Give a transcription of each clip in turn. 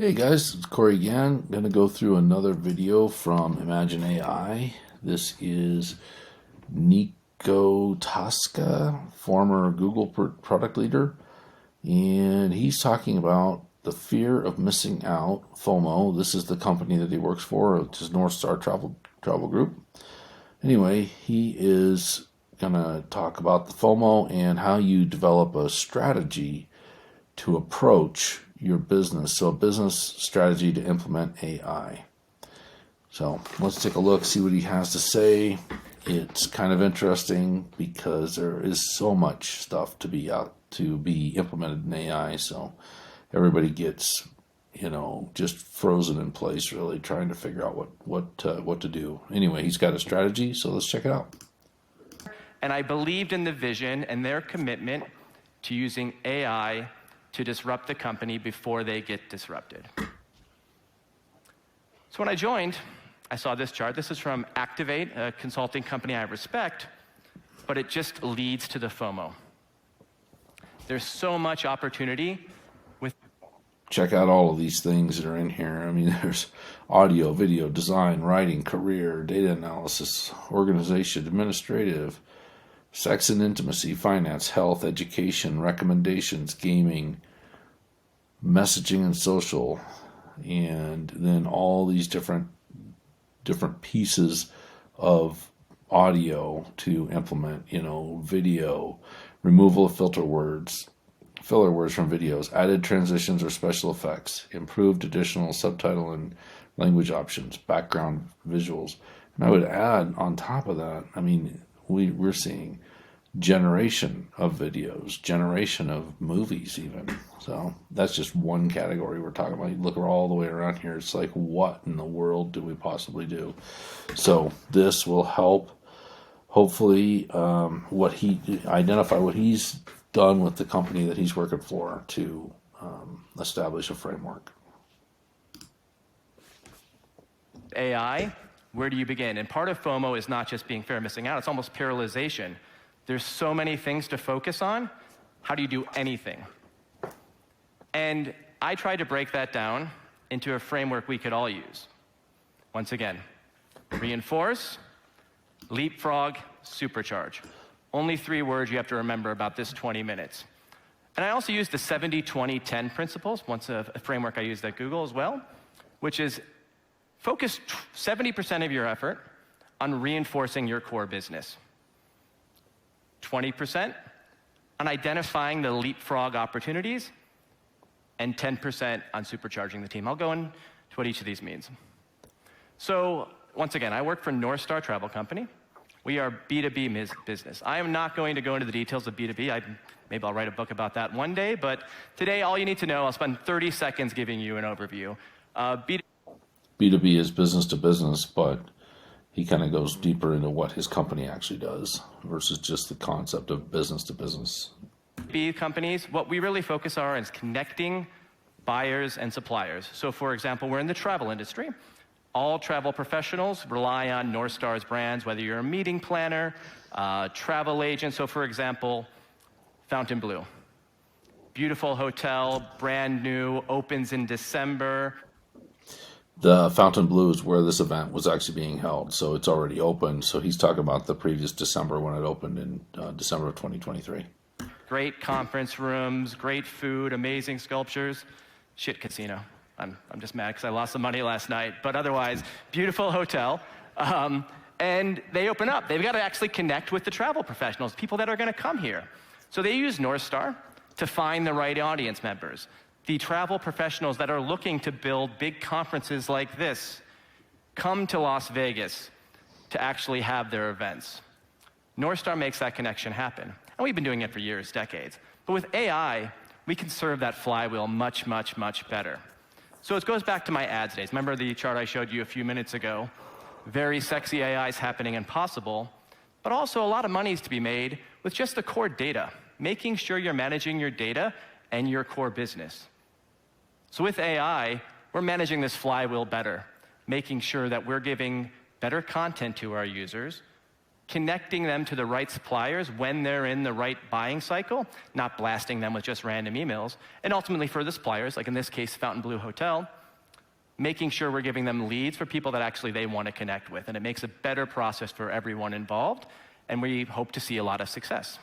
Hey guys, it's Corey again. I'm going to go through another video from Imagine AI. This is Nino Tasca, former Google product leader, and he's talking about the fear of missing out, FOMO. This is the company that he works for, which is North Star Travel Group. Anyway, he is going to talk about the FOMO and how you develop a strategy to approach your business. So a business strategy to implement AI. So let's take a look, see what he has to say. It's kind of interesting because there is so much stuff to be implemented in AI. So everybody gets, just frozen in place, really trying to figure out what to do. Anyway, he's got a strategy, so let's check it out. And I believed in the vision and their commitment to using AI to disrupt the company before they get disrupted. So when I joined, I saw this chart. This is from Activate, a consulting company I respect, but it just leads to the FOMO. There's so much opportunity with... Check out all of these things that are in here. I mean, there's audio, video, design, writing, career, data analysis, organization, administrative, sex and intimacy, finance, health, education, recommendations, gaming, messaging and social, and then all these different pieces of audio to implement, video, removal of filler words from videos, added transitions or special effects, improved additional subtitle and language options, background visuals. And I would add on top of that, we're seeing generation of videos, generation of movies even. So that's just one category we're talking about. You look all the way around here, it's like, what in the world do we possibly do? So this will help, hopefully, identify what he's done with the company that he's working for to establish a framework. AI, where do you begin? And part of FOMO is not just being fear of missing out, it's almost paralyzation. There's so many things to focus on. How do you do anything? And I tried to break that down into a framework we could all use. Once again, reinforce, LeapFrog, Supercharge. Only 3 words you have to remember about this 20 minutes. And I also used the 70-20-10 principles, once a framework I used at Google as well, which is focus 70% of your effort on reinforcing your core business. 20% on identifying the LeapFrog opportunities, and 10% on supercharging the team. I'll go into what each of these means. So once again, I work for North Star Travel Company. We are B2B business. I am not going to go into the details of B2B. Maybe I'll write a book about that one day, but today all you need to know, I'll spend 30 seconds giving you an overview. B2B is business to business, but he kind of goes deeper into what his company actually does versus just the concept of business to business. B companies, what we really focus on is connecting buyers and suppliers. So for example, we're in the travel industry. All travel professionals rely on North Star's brands, whether you're a meeting planner, travel agent. So for example, Fontainebleau. Beautiful hotel, brand new, opens in December. The Fontainebleau is where this event was actually being held, so it's already open. So he's talking about the previous December when it opened in December of 2023. Great conference rooms, great food, amazing sculptures. Shit casino. I'm just mad because I lost some money last night. But otherwise, beautiful hotel. And they open up. They've got to actually connect with the travel professionals, people that are going to come here. So they use North Star to find the right audience members. The travel professionals that are looking to build big conferences like this come to Las Vegas to actually have their events. North Star makes that connection happen. And we've been doing it for years, decades. But with AI, we can serve that flywheel much, much, much better. So it goes back to my ads days. Remember the chart I showed you a few minutes ago? Very sexy AI is happening and possible, but also a lot of money is to be made with just the core data, making sure you're managing your data and your core business. So with AI, we're managing this flywheel better, making sure that we're giving better content to our users, connecting them to the right suppliers when they're in the right buying cycle, not blasting them with just random emails. And ultimately for the suppliers, like in this case, Fontainebleau Hotel, making sure we're giving them leads for people that actually they want to connect with. And it makes a better process for everyone involved. And we hope to see a lot of success.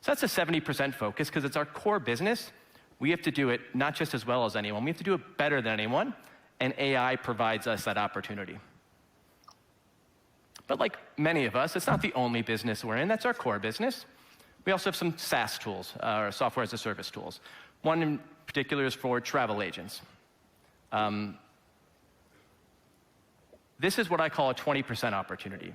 So that's a 70% focus because it's our core business. We have to do it not just as well as anyone, we have to do it better than anyone. And AI provides us that opportunity. But like many of us, it's not the only business we're in. That's our core business. We also have some SaaS tools, or software as a service tools. One in particular is for travel agents. This is what I call a 20% opportunity.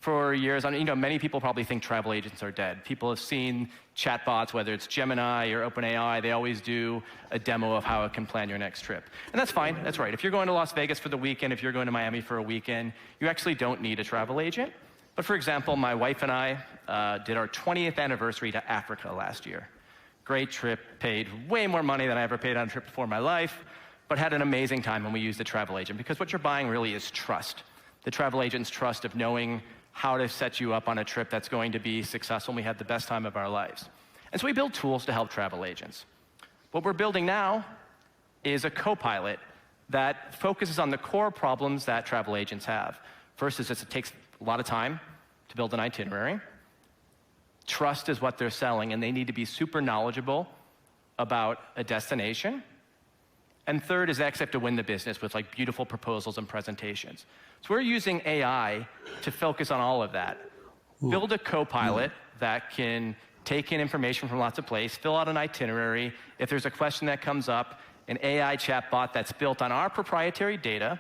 For years, many people probably think travel agents are dead. People have seen chatbots, whether it's Gemini or OpenAI, they always do a demo of how it can plan your next trip. And that's fine, that's right. If you're going to Las Vegas for the weekend, if you're going to Miami for a weekend, you actually don't need a travel agent. But for example, my wife and I did our 20th anniversary to Africa last year. Great trip, paid way more money than I ever paid on a trip before in my life, but had an amazing time when we used a travel agent, because what you're buying really is trust. The travel agent's trust of knowing how to set you up on a trip that's going to be successful, and we had the best time of our lives. And so we build tools to help travel agents. What we're building now is a co-pilot that focuses on the core problems that travel agents have. First is it takes a lot of time to build an itinerary. Trust is what they're selling, and they need to be super knowledgeable about a destination. And third is they actually have to win the business with like beautiful proposals and presentations. So we're using AI to focus on all of that. Build a co-pilot that can take in information from lots of places, fill out an itinerary. If there's a question that comes up, an AI chatbot that's built on our proprietary data,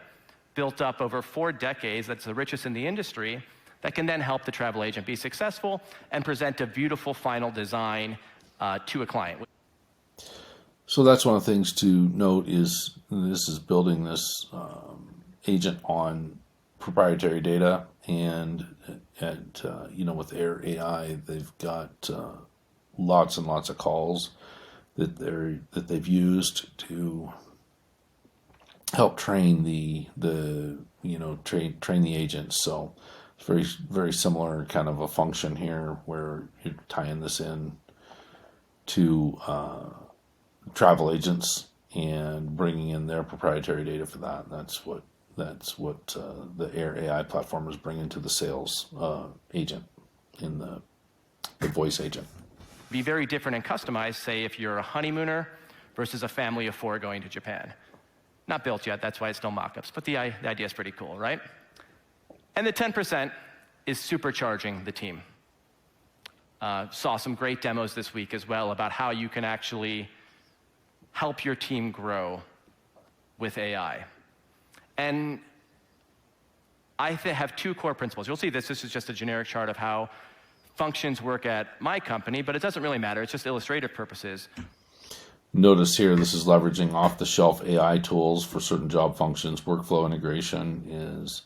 built up over 4 decades, that's the richest in the industry, that can then help the travel agent be successful and present a beautiful final design to a client. So that's one of the things to note is this is building this agent on proprietary data, and with Air.ai, they've got lots and lots of calls that they've used to help train the agents. So it's very, very similar kind of a function here where you're tying this in to travel agents and bringing in their proprietary data for that. That's what the Air.ai platform is bringing to the sales agent in the voice agent. Be very different and customized, say if you're a honeymooner versus a family of 4 going to Japan. Not built yet, that's why it's still mock-ups, but the idea is pretty cool, right? And the 10% is supercharging the team. Saw some great demos this week as well about how you can actually help your team grow with AI. And I have 2 core principles. You'll see this is just a generic chart of how functions work at my company, but it doesn't really matter. It's just illustrative purposes. Notice here, this is leveraging off-the-shelf AI tools for certain job functions. Workflow integration is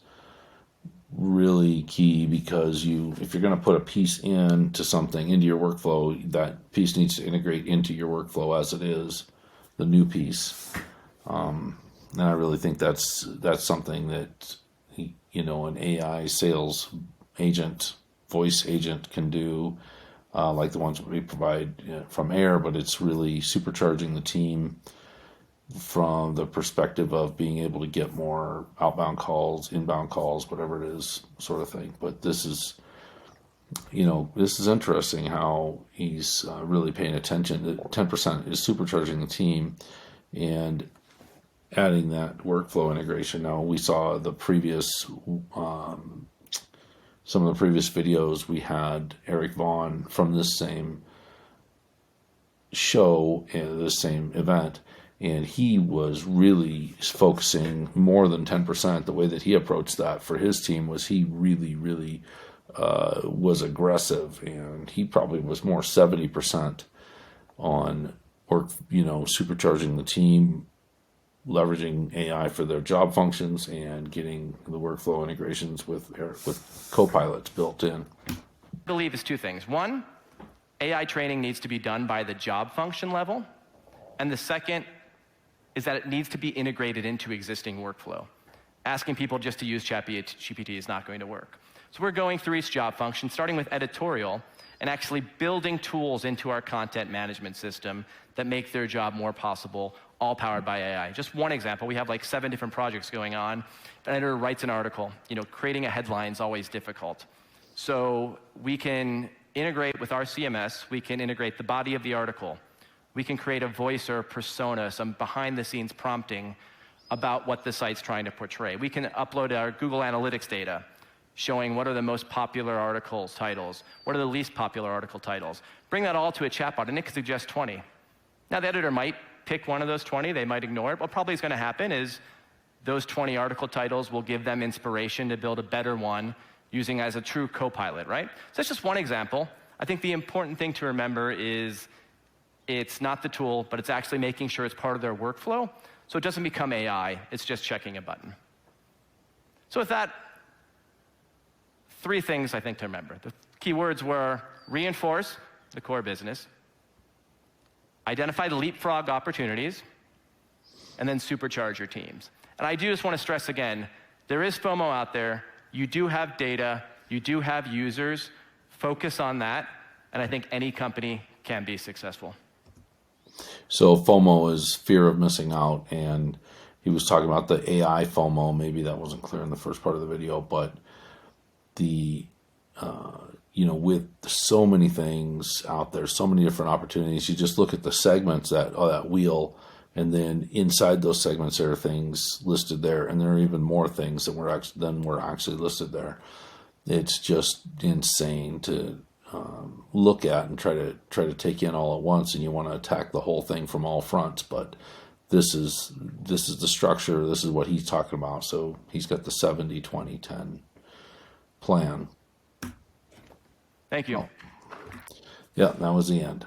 really key because if you're going to put a piece into something, into your workflow, that piece needs to integrate into your workflow as it is, the new piece. And I really think that's something that an AI sales agent, voice agent can do, like the ones we provide from Air, but it's really supercharging the team from the perspective of being able to get more outbound calls, inbound calls, whatever it is, sort of thing. But this is interesting how he's really paying attention. The 10% is supercharging the team and adding that workflow integration. Now, we saw the previous, some of the previous videos, we had Eric Vaughn from this same show, this same event, and he was really focusing more than 10%. The way that he approached that for his team was he really, really was aggressive, and he probably was more 70% on supercharging the team, leveraging AI for their job functions, and getting the workflow integrations with co-pilots built in. I believe is 2 things. One, AI training needs to be done by the job function level. And the second is that it needs to be integrated into existing workflow. Asking people just to use ChatGPT is not going to work. So we're going through each job function, starting with editorial, and actually building tools into our content management system that make their job more possible, all powered by AI. Just one example, we have like 7 different projects going on. An editor writes an article. Creating a headline is always difficult. So we can integrate with our CMS, we can integrate the body of the article. We can create a voice or a persona, some behind-the-scenes prompting about what the site's trying to portray. We can upload our Google Analytics data, showing what are the most popular articles titles, what are the least popular article titles. Bring that all to a chatbot, and it can suggest 20. Now, the editor might pick one of those 20, they might ignore it. What probably is going to happen is those 20 article titles will give them inspiration to build a better one using as a true co-pilot, right? So that's just one example. I think the important thing to remember is it's not the tool, but it's actually making sure it's part of their workflow, so it doesn't become AI, it's just checking a button. So with that, 3 things I think to remember. The key words were reinforce the core business, identify the LeapFrog opportunities, and then supercharge your teams. And I do just want to stress again, there is FOMO out there. You do have data, you do have users. Focus on that, and I think any company can be successful. So FOMO is fear of missing out, and he was talking about the AI FOMO. Maybe that wasn't clear in the first part of the video, but the with so many things out there, so many different opportunities, you just look at the segments that wheel, and then inside those segments there are things listed there, and there are even more things that were actually listed there. It's just insane to look at and try to take in all at once, and you want to attack the whole thing from all fronts. But this is the structure. This is what he's talking about. So he's got the 70-20-10 plan. Thank you. Yeah, that was the end.